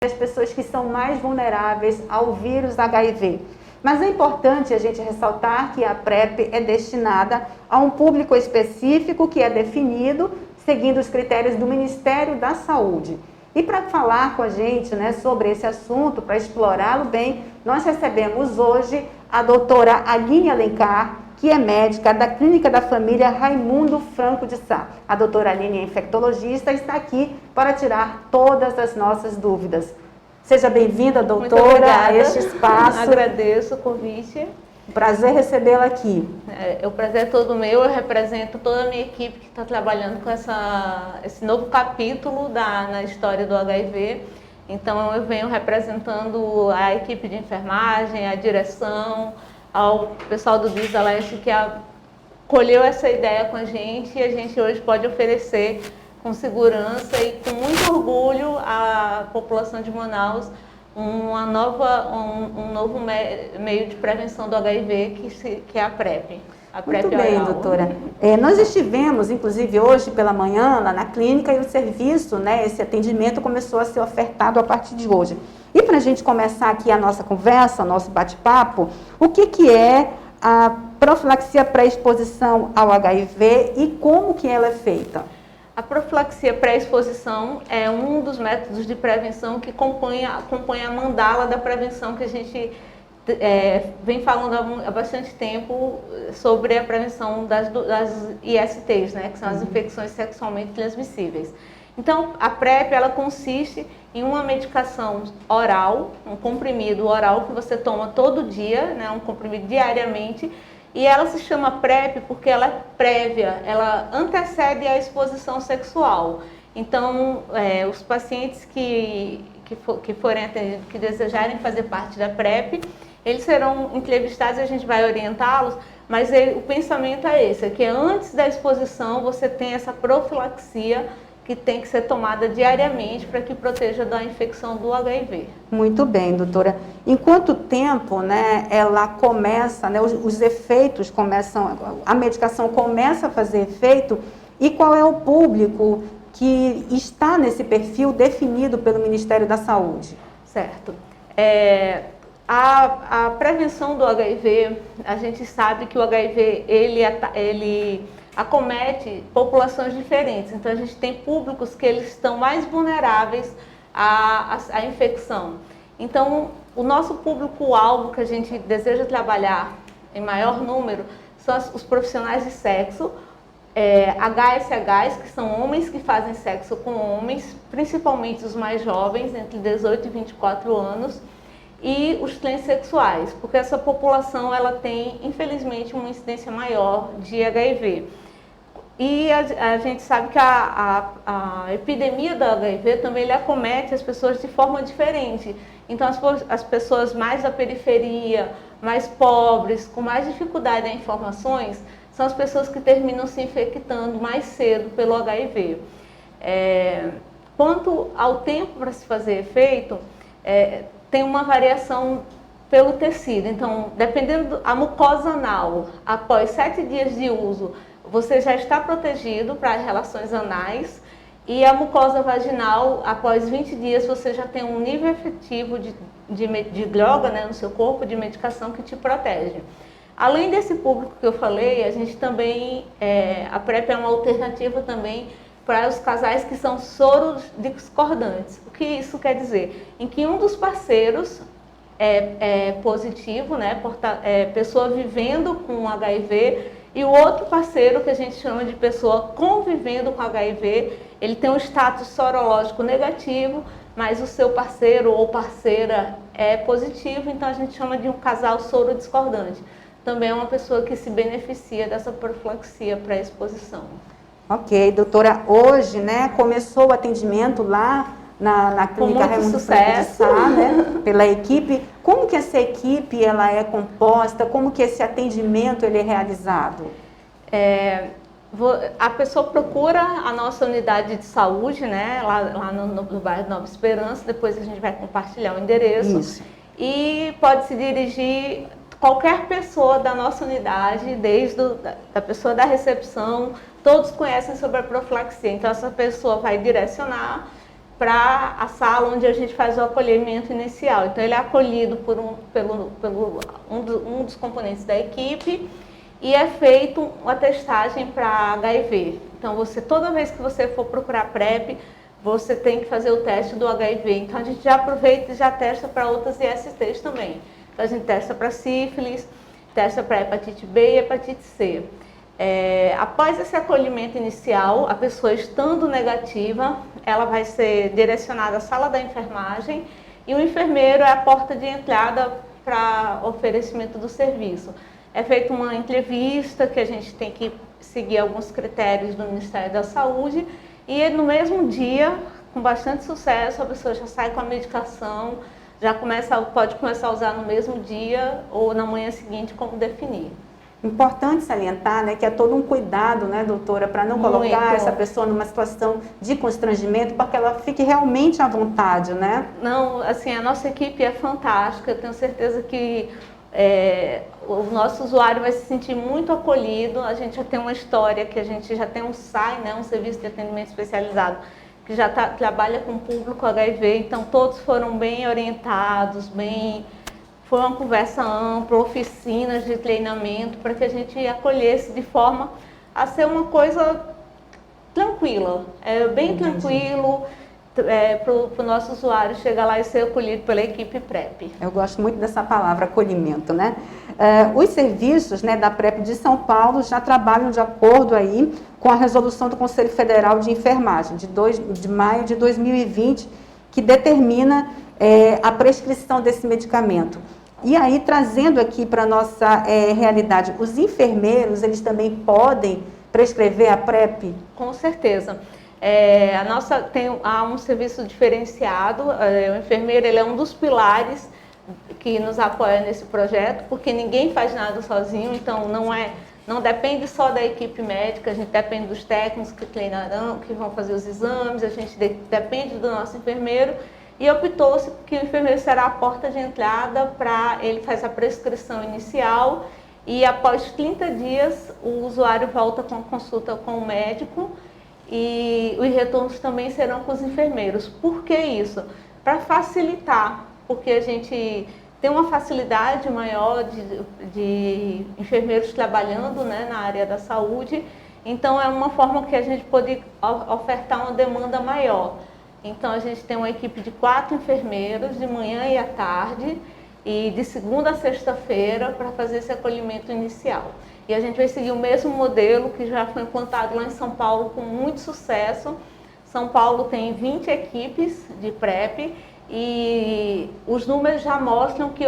as pessoas que são mais vulneráveis ao vírus HIV. Mas é importante a gente ressaltar que a PrEP é destinada a um público específico que é definido seguindo os critérios do Ministério da Saúde. E para falar com a gente, né, sobre esse assunto, para explorá-lo bem, nós recebemos hoje a doutora Aline Alencar, que é médica da Clínica da Família Raimundo Franco de Sá. A doutora Aline é infectologista e está aqui para tirar todas as nossas dúvidas. Seja bem-vinda, doutora, a este espaço. Agradeço o convite. Prazer recebê-la aqui. O prazer é todo meu, eu represento toda a minha equipe que está trabalhando com esse novo capítulo na história do HIV. Então eu venho representando a equipe de enfermagem, a direção, ao pessoal do Disaleste que acolheu essa ideia com a gente e a gente hoje pode oferecer com segurança e com muito orgulho à população de Manaus um novo meio de prevenção do HIV, que é a PrEP. Muito bem, doutora. Nós estivemos, inclusive, hoje pela manhã, lá na clínica, e o serviço, né, esse atendimento começou a ser ofertado a partir de hoje. E para a gente começar aqui a nossa conversa, o nosso bate-papo, o que é a profilaxia pré-exposição ao HIV e como que ela é feita? A pré-exposição é um dos métodos de prevenção que compõe a mandala da prevenção que a gente vem falando há bastante tempo sobre a prevenção das ISTs, né, que são as infecções sexualmente transmissíveis. Então, a PrEP, ela consiste em uma medicação oral, um comprimido oral que você toma todo dia, né, um comprimido diariamente. E ela se chama PrEP porque ela é prévia, ela antecede a exposição sexual. Então, os pacientes que forem atendidos, que desejarem fazer parte da PrEP, eles serão entrevistados e a gente vai orientá-los, mas o pensamento é esse, que antes da exposição você tem essa profilaxia que tem que ser tomada diariamente para que proteja da infecção do HIV. Muito bem, doutora. Em quanto tempo, né, ela começa, né, os efeitos começam, a medicação começa a fazer efeito e qual é o público que está nesse perfil definido pelo Ministério da Saúde? Certo. A prevenção do HIV, a gente sabe que o HIV, ele acomete populações diferentes. Então, a gente tem públicos que eles estão mais vulneráveis à infecção. Então, o nosso público-alvo que a gente deseja trabalhar em maior número são os profissionais de sexo, HSHs, que são homens que fazem sexo com homens, principalmente os mais jovens, entre 18 e 24 anos, e os transexuais, porque essa população ela tem, infelizmente, uma incidência maior de HIV. E a gente sabe que a epidemia do HIV também ele acomete as pessoas de forma diferente. Então, as pessoas mais da periferia, mais pobres, com mais dificuldade em informações, são as pessoas que terminam se infectando mais cedo pelo HIV. Quanto ao tempo para se fazer efeito, tem uma variação pelo tecido. Então, dependendo da mucosa anal, após 7 dias de uso, você já está protegido para as relações anais, e a mucosa vaginal, após 20 dias, você já tem um nível efetivo de droga, né, no seu corpo, de medicação que te protege. Além desse público que eu falei, a gente também, a PrEP é uma alternativa também para os casais que são soros discordantes. O que isso quer dizer? Em que um dos parceiros é positivo, né, pessoa vivendo com HIV, e o outro parceiro, que a gente chama de pessoa convivendo com HIV, ele tem um status sorológico negativo, mas o seu parceiro ou parceira é positivo, então a gente chama de um casal soro discordante. Também é uma pessoa que se beneficia dessa profilaxia pré-exposição. Ok, doutora, hoje, né, começou o atendimento lá na Clínica Raimundo Franco de Sá, né, pela equipe. Como que essa equipe ela é composta? Como que esse atendimento ele é realizado? A pessoa procura a nossa unidade de saúde, né, lá no bairro Nova Esperança, depois a gente vai compartilhar o endereço. Isso. E pode se dirigir qualquer pessoa da nossa unidade, desde a pessoa da recepção, todos conhecem sobre a profilaxia. Então, essa pessoa vai direcionar para a sala onde a gente faz o acolhimento inicial. Então ele é acolhido por um dos componentes da equipe e é feito uma testagem para HIV. Então toda vez que você for procurar PrEP, você tem que fazer o teste do HIV. Então a gente já aproveita e já testa para outras ISTs também. Então a gente testa para sífilis, testa para hepatite B e hepatite C. Após esse acolhimento inicial, a pessoa estando negativa, ela vai ser direcionada à sala da enfermagem e o enfermeiro é a porta de entrada para oferecimento do serviço. É feita uma entrevista que a gente tem que seguir alguns critérios do Ministério da Saúde e no mesmo dia, com bastante sucesso, a pessoa já sai com a medicação, pode começar a usar no mesmo dia ou na manhã seguinte, como definir. Importante salientar, né, que é todo um cuidado, né, doutora, para não colocar essa pessoa numa situação de constrangimento, para que ela fique realmente à vontade, né? Não, assim, a nossa equipe é fantástica, eu tenho certeza que o nosso usuário vai se sentir muito acolhido. A gente já tem uma história, que a gente já tem um SAI, né, um serviço de atendimento especializado, que já trabalha com o público HIV, então todos foram bem orientados, foi uma conversa ampla, oficinas de treinamento, para que a gente acolhesse de forma a ser uma coisa tranquila, bem tranquilo, para o nosso usuário chegar lá e ser acolhido pela equipe PrEP. Eu gosto muito dessa palavra, acolhimento, né? Os serviços, né, da PrEP de São Paulo já trabalham de acordo aí com a resolução do Conselho Federal de Enfermagem, de maio de 2020, que determina a prescrição desse medicamento. E aí, trazendo aqui para a nossa realidade, os enfermeiros, eles também podem prescrever a PrEP? Com certeza. Há um serviço diferenciado, o enfermeiro ele é um dos pilares que nos apoia nesse projeto, porque ninguém faz nada sozinho, então não depende só da equipe médica, a gente depende dos técnicos que treinarão, que vão fazer os exames, a gente depende do nosso enfermeiro. E optou-se que o enfermeiro será a porta de entrada para ele fazer a prescrição inicial e após 30 dias o usuário volta com a consulta com o médico e os retornos também serão com os enfermeiros. Por que isso? Para facilitar, porque a gente tem uma facilidade maior de enfermeiros trabalhando, né, na área da saúde, então é uma forma que a gente pode ofertar uma demanda maior. Então a gente tem uma equipe de 4 enfermeiros de manhã e à tarde e de segunda a sexta-feira para fazer esse acolhimento inicial. E a gente vai seguir o mesmo modelo que já foi implantado lá em São Paulo com muito sucesso. São Paulo tem 20 equipes de PrEP e os números já mostram que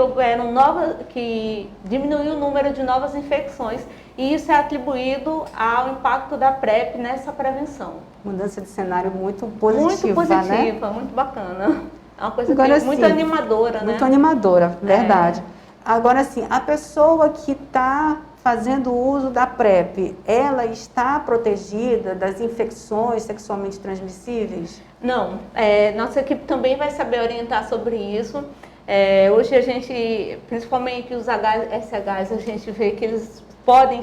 diminuiu o número de novas infecções e isso é atribuído ao impacto da PrEP nessa prevenção. Mudança de cenário muito positiva, muito positiva, né? Muito bacana. É uma coisa Agora, muito animadora, né? Muito animadora, verdade. Agora, assim, a pessoa que está fazendo uso da PrEP, ela está protegida das infecções sexualmente transmissíveis? Não. Nossa equipe também vai saber orientar sobre isso. Hoje a gente, principalmente os SHs, a gente vê que eles podem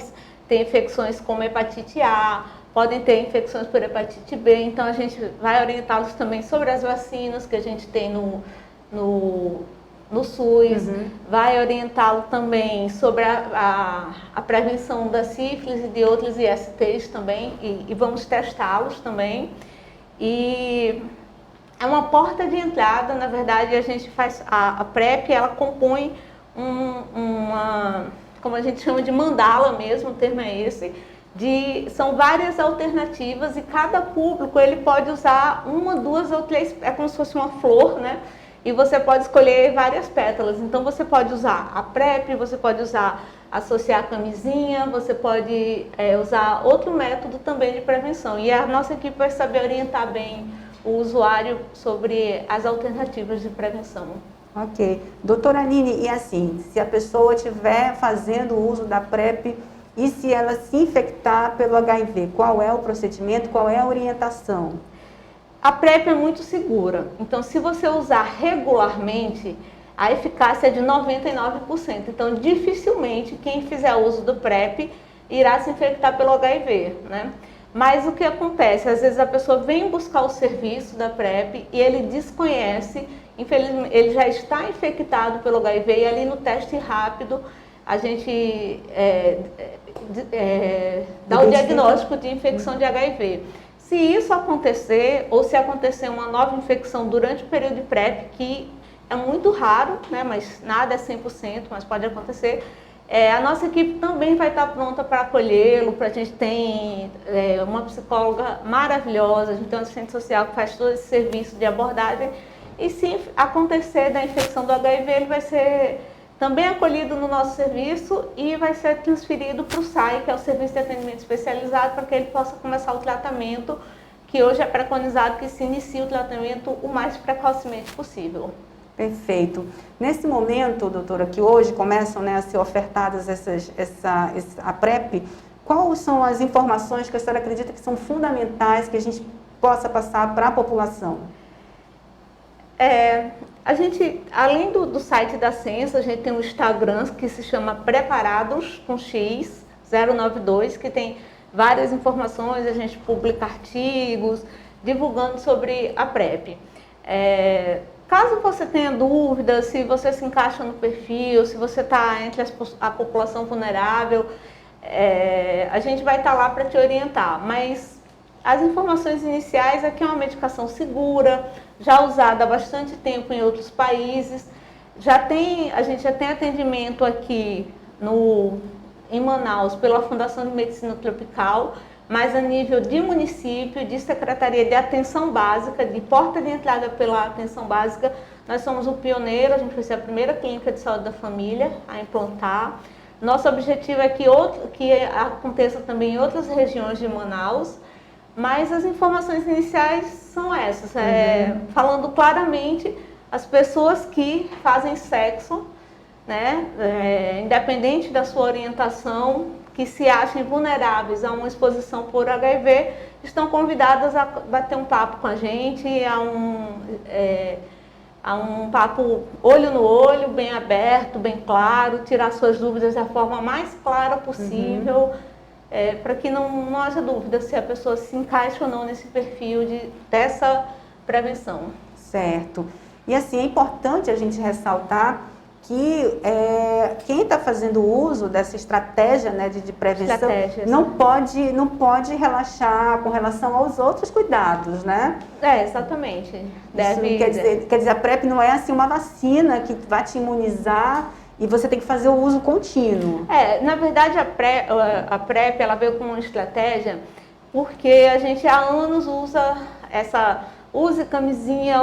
ter infecções como hepatite A, podem ter infecções por hepatite B, então a gente vai orientá-los também sobre as vacinas que a gente tem no SUS, vai orientá-lo também sobre a prevenção da sífilis e de outros ISTs também, e vamos testá-los também. E é uma porta de entrada, na verdade, a gente faz a PrEP, ela compõe como a gente chama de mandala mesmo, o termo é esse, são várias alternativas e cada público ele pode usar uma, 2 ou 3, é como se fosse uma flor, né? E você pode escolher várias pétalas. Então você pode usar a PrEP, você pode associar a camisinha, você pode usar outro método também de prevenção. E a nossa equipe vai saber orientar bem o usuário sobre as alternativas de prevenção. Ok. Doutora Aline, e assim, se a pessoa estiver fazendo uso da PrEP e se ela se infectar pelo HIV, qual é o procedimento, qual é a orientação? A PrEP é muito segura, então se você usar regularmente, a eficácia é de 99%. Então dificilmente quem fizer uso do PrEP irá se infectar pelo HIV, né? Mas o que acontece? Às vezes a pessoa vem buscar o serviço da PrEP e ele desconhece, infelizmente ele já está infectado pelo HIV e ali no teste rápido a gente dá o diagnóstico de infecção de HIV. Se isso acontecer, ou se acontecer uma nova infecção durante o período de PrEP, que é muito raro, né, mas nada é 100%, mas pode acontecer, a nossa equipe também vai estar pronta para acolhê-lo. A gente tem uma psicóloga maravilhosa, a gente tem um assistente social que faz todo esse serviço de abordagem. E se acontecer da infecção do HIV, ele vai ser também acolhido no nosso serviço e vai ser transferido para o SAI, que é o Serviço de Atendimento Especializado, para que ele possa começar o tratamento, que hoje é preconizado que se inicie o tratamento o mais precocemente possível. Perfeito. Nesse momento, doutora, que hoje começam, né, a ser ofertadas a PrEP, quais são as informações que a senhora acredita que são fundamentais que a gente possa passar para a população? A gente, além do site da Censa, a gente tem um Instagram que se chama Preparados com X 092, que tem várias informações, a gente publica artigos divulgando sobre a PrEP. Caso você tenha dúvidas, se você se encaixa no perfil, se você está entre a população vulnerável, a gente vai estar lá para te orientar. Mas as informações iniciais é que é uma medicação segura, já usada há bastante tempo em outros países. A gente já tem atendimento aqui em Manaus pela Fundação de Medicina Tropical, mas a nível de município, de Secretaria de Atenção Básica, de porta de entrada pela Atenção Básica, nós somos o pioneiro, a gente vai ser a primeira clínica de saúde da família a implantar. Nosso objetivo é que aconteça também em outras regiões de Manaus, mas as informações iniciais são essas, falando claramente as pessoas que fazem sexo, né, independente da sua orientação, que se achem vulneráveis a uma exposição por HIV, estão convidadas a bater um papo com a gente, a um papo olho no olho, bem aberto, bem claro, tirar suas dúvidas da forma mais clara possível, para que não haja dúvida se a pessoa se encaixa ou não nesse perfil dessa prevenção. Certo. E assim, é importante a gente ressaltar que quem está fazendo uso dessa estratégia, né, de prevenção não pode relaxar com relação aos outros cuidados, né? Exatamente. Quer dizer, a PrEP não é assim uma vacina que vai te imunizar e você tem que fazer o uso contínuo. Na verdade, a PrEP ela veio com uma estratégia porque a gente há anos usa use camisinha,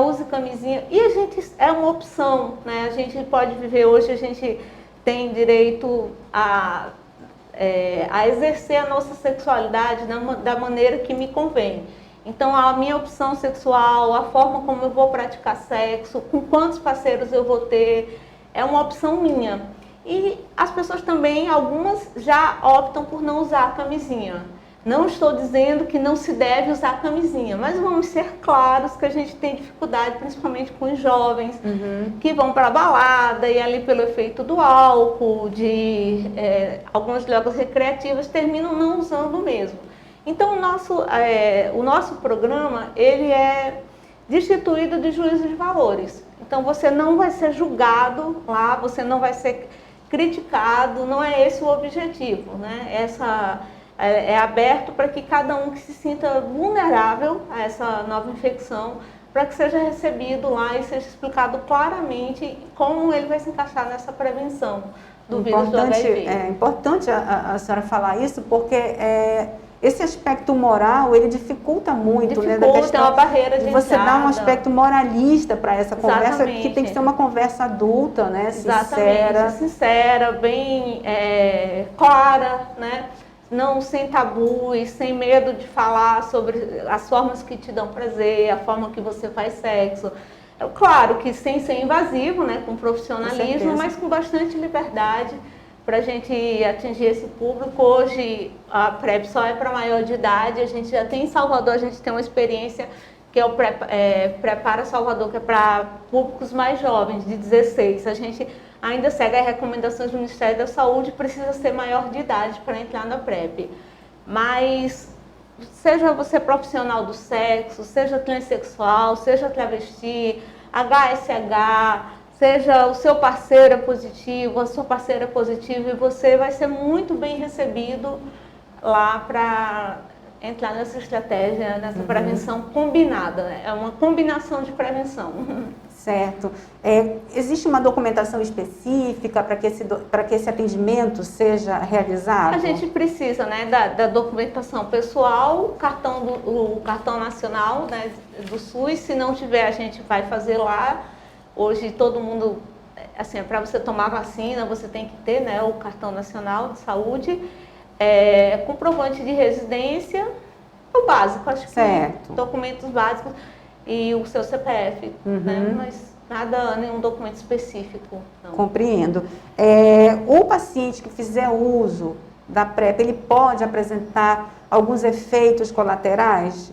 e a gente é uma opção, né? A gente pode viver hoje, a gente tem direito a exercer a nossa sexualidade da maneira que me convém. Então, a minha opção sexual, a forma como eu vou praticar sexo, com quantos parceiros eu vou ter, é uma opção minha. E as pessoas também, algumas já optam por não usar a camisinha. Não estou dizendo que não se deve usar camisinha, mas vamos ser claros que a gente tem dificuldade, principalmente com os jovens, que vão para a balada e ali pelo efeito do álcool, de algumas drogas recreativas, terminam não usando mesmo. Então, o nosso programa, ele é destituído de juízo de valores. Então, você não vai ser julgado lá, você não vai ser criticado, não é esse o objetivo, né? É aberto para que cada um que se sinta vulnerável a essa nova infecção, para que seja recebido lá e seja explicado claramente como ele vai se encaixar nessa prevenção do vírus do HIV. É importante a senhora falar isso, porque esse aspecto moral, ele dificulta muito, né? Da questão, é uma barreira de você entrada. Dá um aspecto moralista para essa conversa, Exatamente. que tem que ser uma conversa adulta, né? Sincera, bem clara, né? Não sem tabus, sem medo de falar sobre as formas que te dão prazer, a forma que você faz sexo. Claro que sem ser invasivo, né, com profissionalismo, mas com bastante liberdade para a gente atingir esse público. Hoje a PrEP só é para maior de idade, a gente já tem em Salvador, a gente tem uma experiência que é o Prepara Salvador, que é para públicos mais jovens, de 16. A gente ainda segue as recomendações do Ministério da Saúde, precisa ser maior de idade para entrar na PrEP. Mas seja você profissional do sexo, seja transexual, seja travesti, HSH, seja o seu parceiro é positivo, a sua parceira é positiva, e você vai ser muito bem recebido lá para entrar nessa estratégia, nessa prevenção combinada. É uma combinação de prevenção. Certo. Existe uma documentação específica para que esse atendimento seja realizado? A gente precisa, né, da documentação pessoal, o cartão nacional, né, do SUS. Se não tiver, a gente vai fazer lá. Hoje todo mundo, assim, para você tomar vacina, você tem que ter, né, o cartão nacional de saúde, comprovante de residência, o básico, acho que documentos básicos. E o seu CPF, né? Mas nenhum documento específico. Não. Compreendo. O paciente que fizer uso da PrEP, ele pode apresentar alguns efeitos colaterais?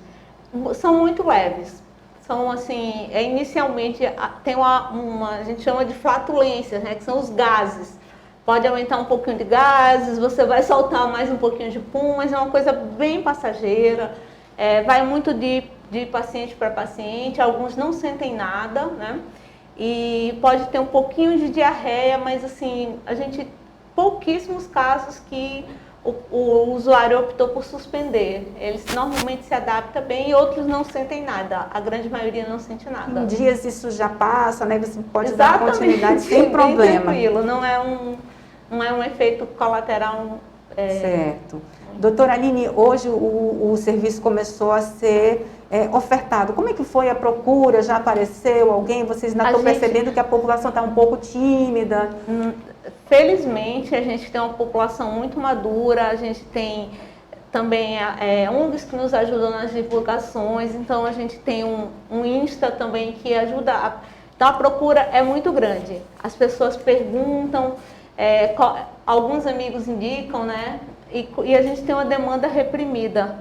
São muito leves. São assim, inicialmente tem a gente chama de flatulências, né? Que são os gases. Pode aumentar um pouquinho de gases, você vai soltar mais um pouquinho de pum, mas é uma coisa bem passageira. Vai muito de paciente para paciente, alguns não sentem nada, né? E pode ter um pouquinho de diarreia, mas assim, pouquíssimos casos que o usuário optou por suspender. Eles normalmente se adaptam bem e outros não sentem nada. A grande maioria não sente nada. Em dias isso já passa, né? Você pode dar continuidade sem problema. Bem tranquilo, não é um efeito colateral. Certo. Doutora Aline, hoje o serviço começou a ser ofertado. Como é que foi a procura? Já apareceu alguém? Vocês ainda estão percebendo que a população está um pouco tímida? Felizmente, a gente tem uma população muito madura, a gente tem também ONGs que nos ajudam nas divulgações, então a gente tem um Insta também que ajuda. Então a procura é muito grande. As pessoas perguntam, alguns amigos indicam, né? E a gente tem uma demanda reprimida.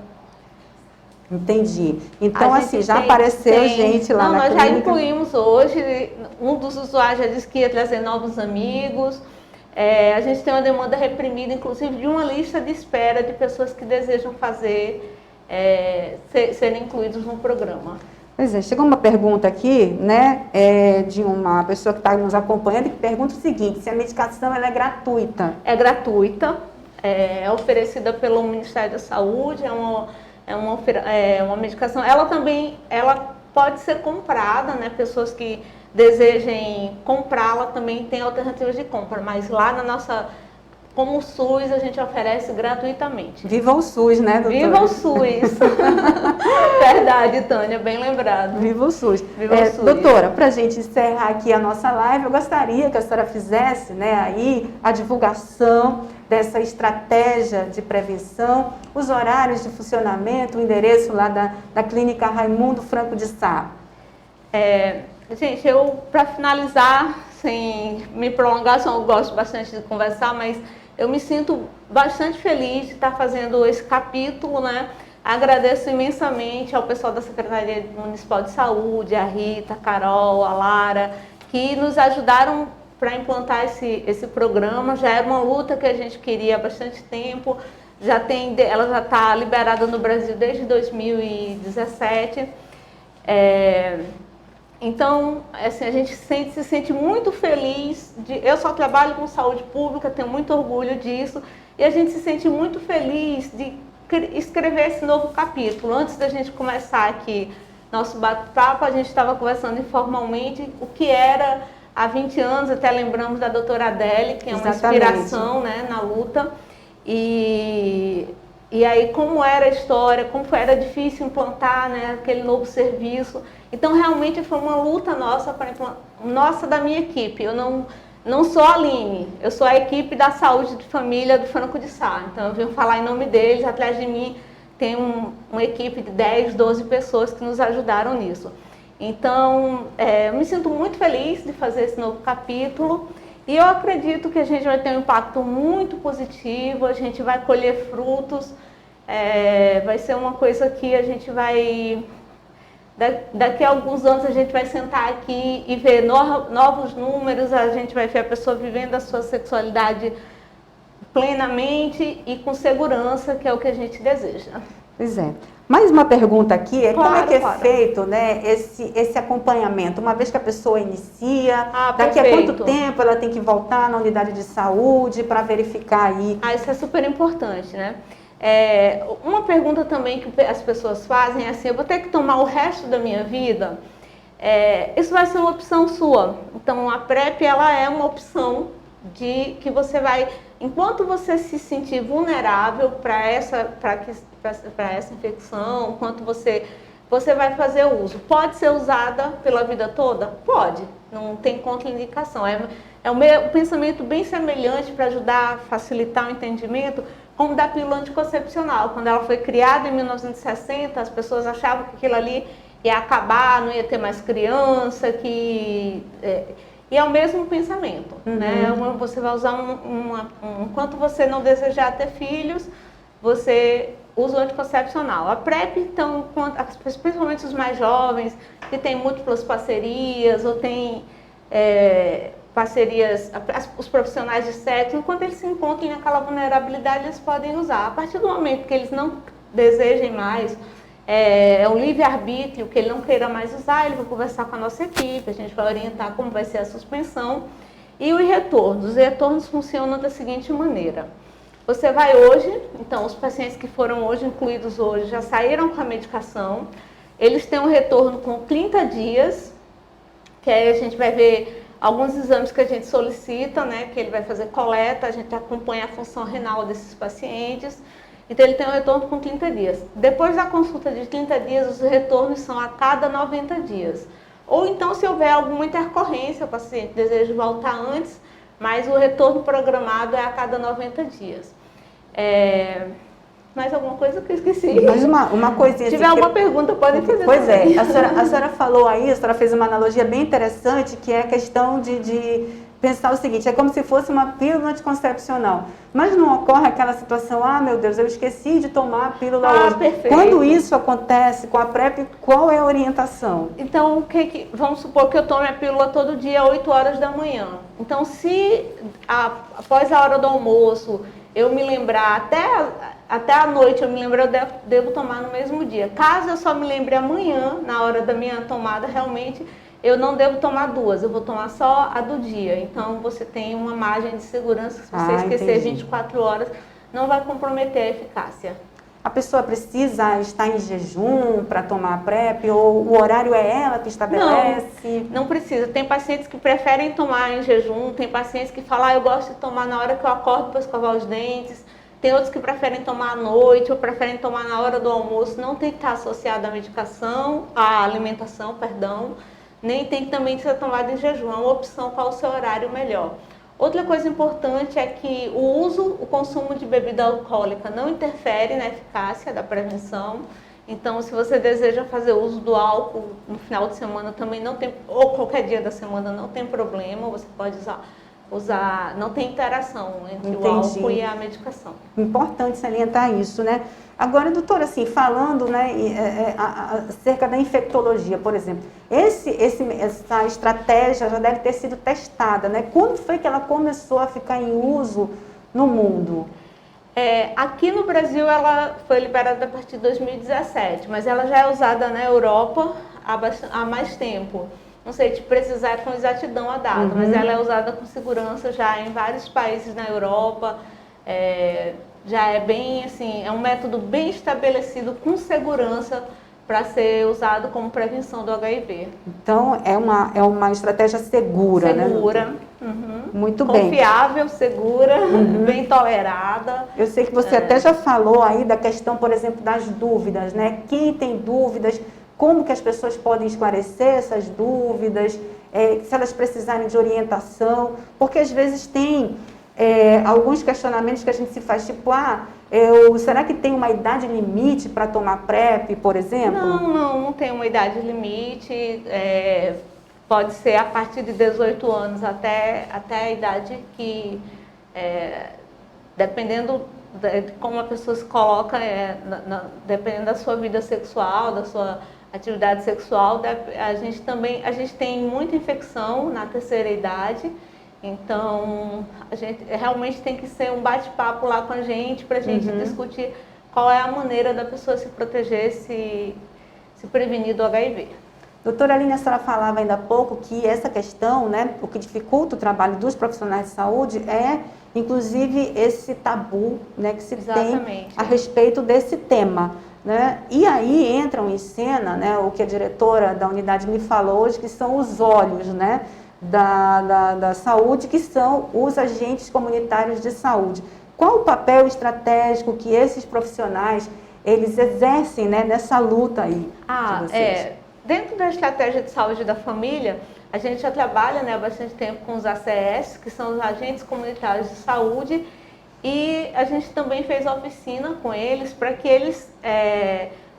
Entendi. Então, assim, já apareceu gente lá na clínica? Nós já incluímos hoje, um dos usuários já disse que ia trazer novos amigos. A gente tem uma demanda reprimida, inclusive, de uma lista de espera de pessoas que desejam serem incluídos no programa. Pois é, chegou uma pergunta aqui, né, de uma pessoa que está nos acompanhando e que pergunta o seguinte: se a medicação ela é gratuita? É gratuita, é oferecida pelo Ministério da Saúde, é uma medicação. Ela pode ser comprada, né? Pessoas que desejem comprá-la também tem alternativas de compra, mas lá como o SUS, a gente oferece gratuitamente. Viva o SUS, né, doutora? Viva o SUS! Verdade, Tânia, bem lembrado. Viva o SUS. Viva o SUS. Doutora, para a gente encerrar aqui a nossa live, eu gostaria que a senhora fizesse, né, aí a divulgação dessa estratégia de prevenção, os horários de funcionamento, o endereço lá da Clínica Raimundo Franco de Sá. Gente, para finalizar, sem me prolongar, eu gosto bastante de conversar, mas eu me sinto bastante feliz de estar fazendo esse capítulo, né? Agradeço imensamente ao pessoal da Secretaria Municipal de Saúde, a Rita, a Carol, a Lara, que nos ajudaram para implantar esse programa. Já era uma luta que a gente queria há bastante tempo, ela já está liberada no Brasil desde 2017. Então, assim, a gente se sente muito feliz. Eu só trabalho com saúde pública, tenho muito orgulho disso, e a gente se sente muito feliz de escrever esse novo capítulo. Antes da gente começar aqui nosso bate-papo, a gente estava conversando informalmente o que era há 20 anos, até lembramos da doutora Adele, que é uma inspiração, né, na luta. E aí, como era a história, como era difícil implantar, né, aquele novo serviço. Então, realmente foi uma luta nossa da minha equipe. Eu não sou a Aline, eu sou a equipe da saúde de família do Franco de Sá. Então, eu venho falar em nome deles. Atrás de mim tem uma equipe de 10, 12 pessoas que nos ajudaram nisso. Então, eu me sinto muito feliz de fazer esse novo capítulo. E eu acredito que a gente vai ter um impacto muito positivo, a gente vai colher frutos, vai ser uma coisa que a gente vai... Daqui a alguns anos a gente vai sentar aqui e ver novos números, a gente vai ver a pessoa vivendo a sua sexualidade plenamente e com segurança, que é o que a gente deseja. Pois é. Mais uma pergunta aqui é como é que é Claro. feito, né, esse acompanhamento? Uma vez que a pessoa inicia, daqui Perfeito. a quanto tempo ela tem que voltar na unidade de saúde para verificar aí? Isso é super importante, né? Uma pergunta também que as pessoas fazem é assim, eu vou ter que tomar o resto da minha vida? Isso vai ser uma opção sua. Então, a PrEP, ela é uma opção de que você vai, enquanto você se sentir vulnerável para essa infecção, enquanto você vai fazer o uso. Pode ser usada pela vida toda? Pode, não tem contraindicação. É um pensamento bem semelhante para ajudar a facilitar o entendimento, como da pílula anticoncepcional. Quando ela foi criada em 1960, as pessoas achavam que aquilo ali ia acabar, não ia ter mais criança, e é o mesmo pensamento, né? Você vai usar enquanto você não desejar ter filhos, você usa o anticoncepcional. A PrEP, então, principalmente os mais jovens, que têm múltiplas parcerias, ou têm parcerias, os profissionais de sexo, enquanto eles se encontram naquela vulnerabilidade, eles podem usar. A partir do momento que eles não desejem mais, um livre-arbítrio, que ele não queira mais usar, ele vai conversar com a nossa equipe, a gente vai orientar como vai ser a suspensão. E os retornos funcionam da seguinte maneira. Você vai hoje, então os pacientes que foram hoje, incluídos hoje, já saíram com a medicação, eles têm um retorno com 30 dias, que aí a gente vai ver alguns exames que a gente solicita, né, que ele vai fazer coleta, a gente acompanha a função renal desses pacientes. Então, ele tem um retorno com 30 dias. Depois da consulta de 30 dias, os retornos são a cada 90 dias. Ou então, se houver alguma intercorrência, o paciente deseja voltar antes, mas o retorno programado é a cada 90 dias. Mais alguma coisa que eu esqueci? Mais uma coisinha. Se tiver alguma pergunta, podem fazer. Pois também. A senhora falou aí, a senhora fez uma analogia bem interessante, que é a questão de pensar o seguinte, é como se fosse uma pílula anticoncepcional. Mas não ocorre aquela situação, meu Deus, eu esqueci de tomar a pílula hoje. Perfeito. Quando isso acontece com a PrEP, qual é a orientação? Então, vamos supor que eu tome a pílula todo dia, 8 horas da manhã. Então, se após a hora do almoço, eu me lembrar, até a noite eu me lembrar, eu devo tomar no mesmo dia. Caso eu só me lembre amanhã, na hora da minha tomada, realmente, eu não devo tomar duas, eu vou tomar só a do dia. Então, você tem uma margem de segurança, se você esquecer entendi. 24 horas, não vai comprometer a eficácia. A pessoa precisa estar em jejum para tomar a PrEP ou o horário é ela que estabelece? Não precisa. Tem pacientes que preferem tomar em jejum, tem pacientes que falam, eu gosto de tomar na hora que eu acordo para escovar os dentes. Tem outros que preferem tomar à noite ou preferem tomar na hora do almoço. Não tem que estar associado à medicação, à alimentação, perdão. Nem tem que também ser tomado em jejum, é uma opção qual o seu horário melhor. Outra coisa importante é que o consumo de bebida alcoólica não interfere na eficácia da prevenção. Então, se você deseja fazer uso do álcool no final de semana também não tem, ou qualquer dia da semana não tem problema, você pode usar, não tem interação entre o álcool e a medicação. Importante salientar isso, né? Agora, doutora, assim, falando, né, acerca da infectologia, por exemplo, essa estratégia já deve ter sido testada, né? Quando foi que ela começou a ficar em uso no mundo? Aqui no Brasil ela foi liberada a partir de 2017, mas ela já é usada na Europa há mais tempo. Não sei te precisar com exatidão a data, mas ela é usada com segurança já em vários países na Europa. Já é bem assim, é um método bem estabelecido com segurança para ser usado como prevenção do HIV. Então, é uma estratégia segura, né? Segura. Muito bem. Confiável, segura, bem tolerada. Eu sei que você até já falou aí da questão, por exemplo, das dúvidas, né? Quem tem dúvidas, como que as pessoas podem esclarecer essas dúvidas, se elas precisarem de orientação, porque às vezes tem alguns questionamentos que a gente se faz, tipo, será que tem uma idade limite para tomar PrEP, por exemplo? Não tem uma idade limite, pode ser a partir de 18 anos até a idade que, dependendo de como a pessoa se coloca, dependendo da sua vida sexual, da sua atividade sexual, a gente tem muita infecção na terceira idade. Então, a gente realmente tem que ser um bate-papo lá com a gente para a gente discutir qual é a maneira da pessoa se proteger, se prevenir do HIV. Doutora Aline, a senhora falava ainda há pouco que essa questão, né, o que dificulta o trabalho dos profissionais de saúde é, inclusive, esse tabu, né, que se tem a respeito desse tema, né? E aí entram em cena, né, o que a diretora da unidade me falou hoje, que são os olhos, né, da saúde, que são os agentes comunitários de saúde. Qual o papel estratégico que esses profissionais eles exercem, né, nessa luta aí de vocês? Dentro da estratégia de saúde da família, a gente já trabalha, né, há bastante tempo com os ACS, que são os agentes comunitários de saúde, e a gente também fez oficina com eles para que eles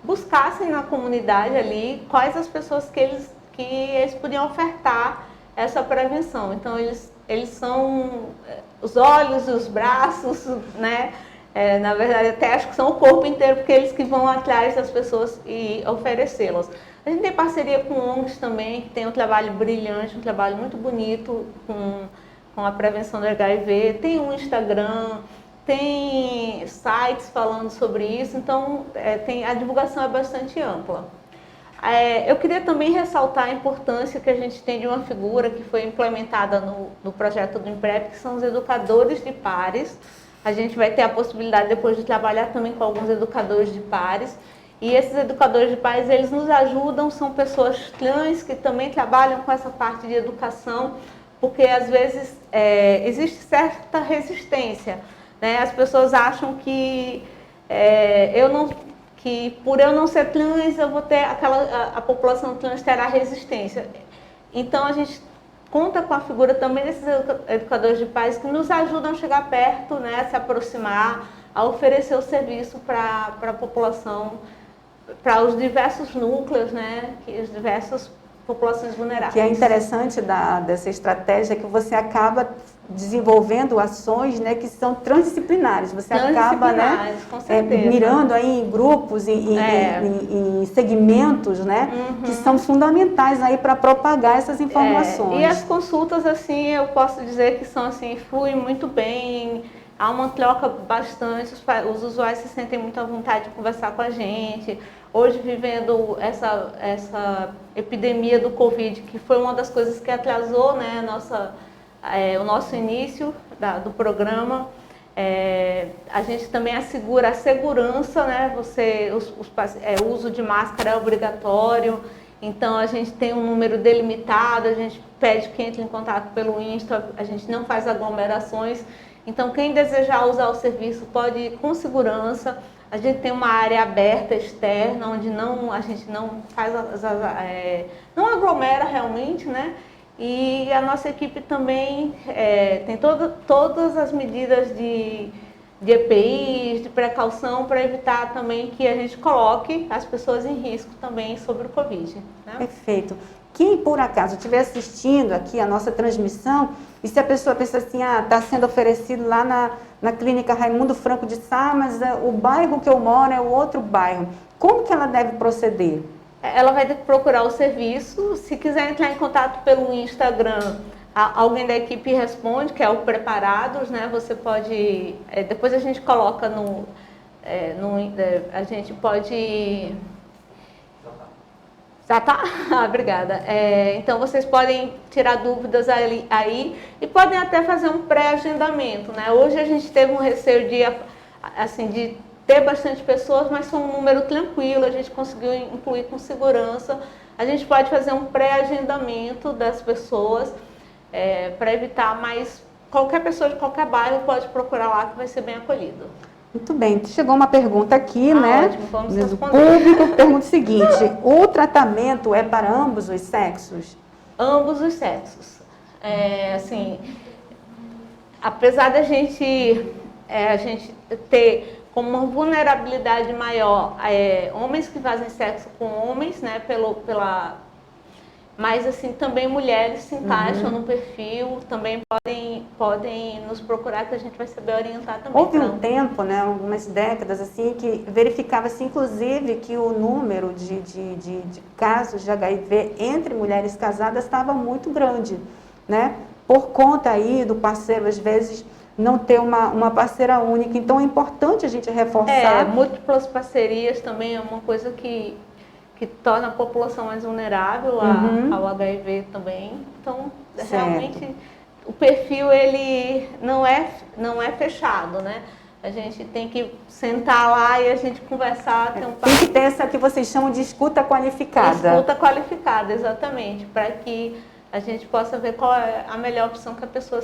buscassem na comunidade ali quais as pessoas que eles podiam ofertar essa prevenção. Então, eles são os olhos, os braços, né? Na verdade, até acho que são o corpo inteiro, porque eles que vão atrás das pessoas e oferecê-las. A gente tem parceria com ONGs também, que tem um trabalho brilhante, um trabalho muito bonito com a prevenção do HIV. Tem um Instagram, tem sites falando sobre isso, então a divulgação é bastante ampla. Eu queria também ressaltar a importância que a gente tem de uma figura que foi implementada no projeto do IMPREP, que são os educadores de pares. A gente vai ter a possibilidade depois de trabalhar também com alguns educadores de pares. E esses educadores de pares, eles nos ajudam, são pessoas trans que também trabalham com essa parte de educação, porque às vezes existe certa resistência, né? As pessoas acham que por eu não ser trans, eu vou ter a população trans terá resistência. Então a gente conta com a figura também desses educadores de pares que nos ajudam a chegar perto, né, a se aproximar, a oferecer o serviço para a população, para os diversos núcleos, né, as diversas populações vulneráveis. O que é interessante dessa estratégia é que você acaba desenvolvendo ações, né, que são transdisciplinares. Você acaba, né, mirando aí em grupos, em segmentos, né, que são fundamentais aí para propagar essas informações. E as consultas, assim, eu posso dizer que são assim, fluem muito bem. Há uma troca bastante, os usuários se sentem muito à vontade de conversar com a gente. Hoje, vivendo essa epidemia do Covid, que foi uma das coisas que atrasou, né, o nosso início do programa, a gente também assegura a segurança, né, o uso de máscara é obrigatório, então a gente tem um número delimitado, a gente pede que entre em contato pelo Insta, a gente não faz aglomerações. Então, quem desejar usar o serviço pode ir com segurança. A gente tem uma área aberta externa, onde a gente não faz não aglomera realmente, né? E a nossa equipe também tem todas as medidas de EPIs, de precaução, para evitar também que a gente coloque as pessoas em risco também sobre o Covid, né? Perfeito. Quem, por acaso, estiver assistindo aqui a nossa transmissão, e se a pessoa pensa assim, está sendo oferecido lá na clínica Raimundo Franco de Sá, mas o bairro que eu moro é o outro bairro, como que ela deve proceder? Ela vai ter que procurar o serviço. Se quiser entrar em contato pelo Instagram, alguém da equipe responde, que é o Preparados, né? Você pode... depois a gente coloca a gente pode... Já tá? Obrigada. Então, vocês podem tirar dúvidas aí e podem até fazer um pré-agendamento, né? Hoje a gente teve um receio de ter bastante pessoas, mas foi um número tranquilo, a gente conseguiu incluir com segurança. A gente pode fazer um pré-agendamento das pessoas para evitar, mas qualquer pessoa de qualquer bairro pode procurar lá que vai ser bem acolhido. Muito bem, chegou uma pergunta aqui, né? Ótimo, vamos responder. O público pergunta o seguinte: o tratamento é para ambos os sexos? Ambos os sexos. Assim, apesar da gente ter como uma vulnerabilidade maior homens que fazem sexo com homens, né? Mas assim, também mulheres se encaixam no perfil, também podem nos procurar, que a gente vai saber orientar também. Houve um tempo, né, algumas décadas, assim, que verificava-se, inclusive, que o número de casos de HIV entre mulheres casadas estava muito grande, né? Por conta aí do parceiro, às vezes, não ter uma parceira única. Então é importante a gente reforçar. Múltiplas parcerias também é uma coisa que torna a população mais vulnerável ao HIV também. Então, realmente, o perfil ele não é fechado, né? A gente tem que sentar lá e a gente conversar. Tem que ter essa que vocês chamam de escuta qualificada. Escuta qualificada, exatamente, para que a gente possa ver qual é a melhor opção que a pessoa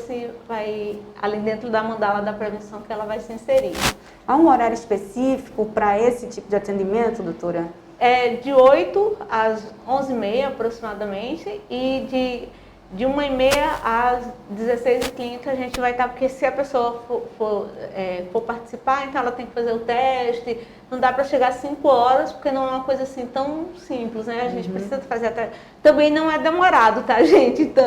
vai, ali dentro da mandala da prevenção, que ela vai se inserir. Há um horário específico para esse tipo de atendimento, doutora? É de 8 às 11h30 aproximadamente, e de 1h30 às 16h30 a gente vai estar, porque se a pessoa for participar, então ela tem que fazer o teste, não dá para chegar às 5 horas, porque não é uma coisa assim tão simples, né? A gente precisa fazer até... Também não é demorado, tá, gente? Então,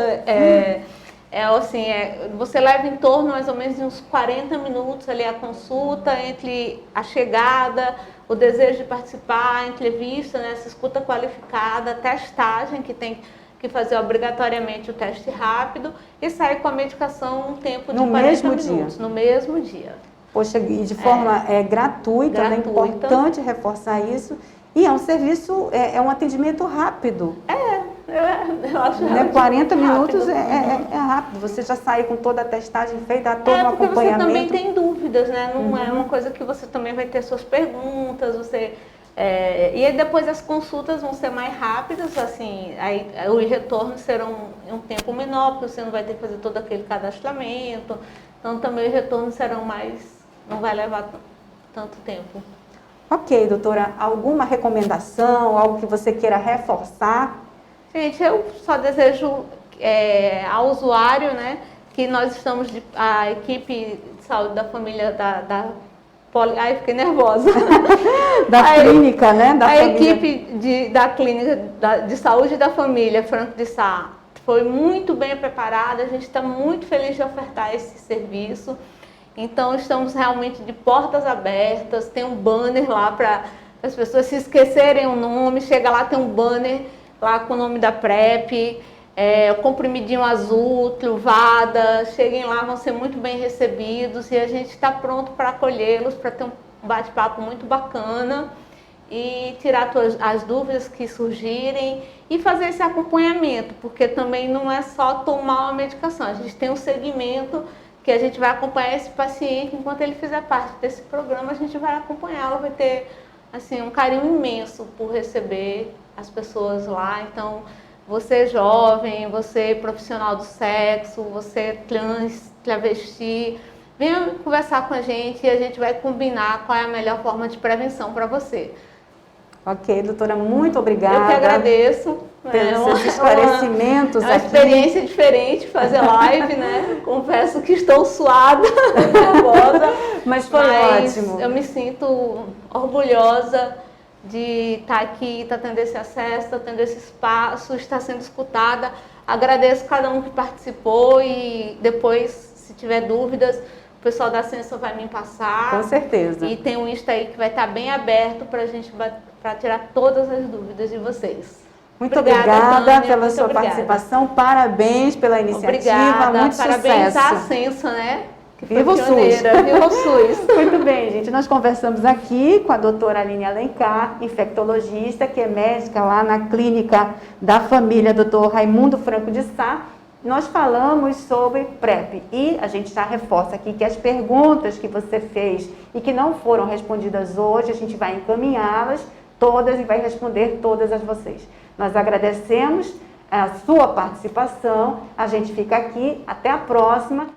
você leva em torno mais ou menos de uns 40 minutos ali a consulta, entre a chegada, o desejo de participar, a entrevista, né, essa escuta qualificada, a testagem, que tem que fazer obrigatoriamente o teste rápido, e sair com a medicação um tempo de 40 minutos. No mesmo dia. Poxa, e de forma gratuita, né? É importante reforçar isso. E é um serviço, é um atendimento rápido. Eu acho né? 40 minutos é rápido. Você já sai com toda a testagem feita, todo um acompanhamento. Porque você também tem dúvidas, né? Não é uma coisa que você também vai ter suas perguntas, e aí depois as consultas vão ser mais rápidas, assim, aí os retornos serão em um tempo menor, porque você não vai ter que fazer todo aquele cadastramento. Então também os retornos serão não vai levar tanto tempo. Ok, doutora, alguma recomendação, algo que você queira reforçar? Gente, eu só desejo ao usuário, né, que nós estamos, a equipe de saúde da família ai, fiquei nervosa. Clínica, né? Equipe da clínica de saúde da família Franco de Sá foi muito bem preparada, a gente está muito feliz de ofertar esse serviço. Então, estamos realmente de portas abertas, tem um banner lá para as pessoas se esquecerem o nome, chega lá, tem um banner lá com o nome da PrEP, o comprimidinho azul, Truvada, cheguem lá, vão ser muito bem recebidos, e a gente está pronto para acolhê-los, para ter um bate-papo muito bacana e tirar as dúvidas que surgirem e fazer esse acompanhamento, porque também não é só tomar uma medicação, a gente tem um segmento que a gente vai acompanhar esse paciente enquanto ele fizer parte desse programa, a gente vai acompanhá-lo, vai ter assim, um carinho imenso por receber as pessoas lá. Então, você jovem, você profissional do sexo, você trans, travesti, venha conversar com a gente e a gente vai combinar qual é a melhor forma de prevenção para você. Ok, doutora, muito obrigada. Eu que agradeço. Pelos esclarecimentos aqui. É uma experiência diferente fazer live, né? Confesso que estou suada, nervosa. Mas foi ótimo. Eu me sinto orgulhosa de estar aqui, estar tendo esse acesso, estar tendo esse espaço, estar sendo escutada. Agradeço cada um que participou e depois, se tiver dúvidas, o pessoal da Censa vai me passar. Com certeza. E tem um Insta aí que vai estar bem aberto para a gente tirar todas as dúvidas de vocês. Muito obrigada pela sua participação, parabéns pela iniciativa, obrigada, muito parabéns sucesso. à Censa, né? Viva o SUS! Viva o SUS! Muito bem, gente, nós conversamos aqui com a doutora Aline Alencar, infectologista, que é médica lá na clínica da família Dr. Raimundo Franco de Sá. Nós falamos sobre PrEP e a gente já reforça aqui que as perguntas que você fez e que não foram respondidas hoje, a gente vai encaminhá-las todas e vai responder todas as vocês. Nós agradecemos a sua participação, a gente fica aqui, até a próxima.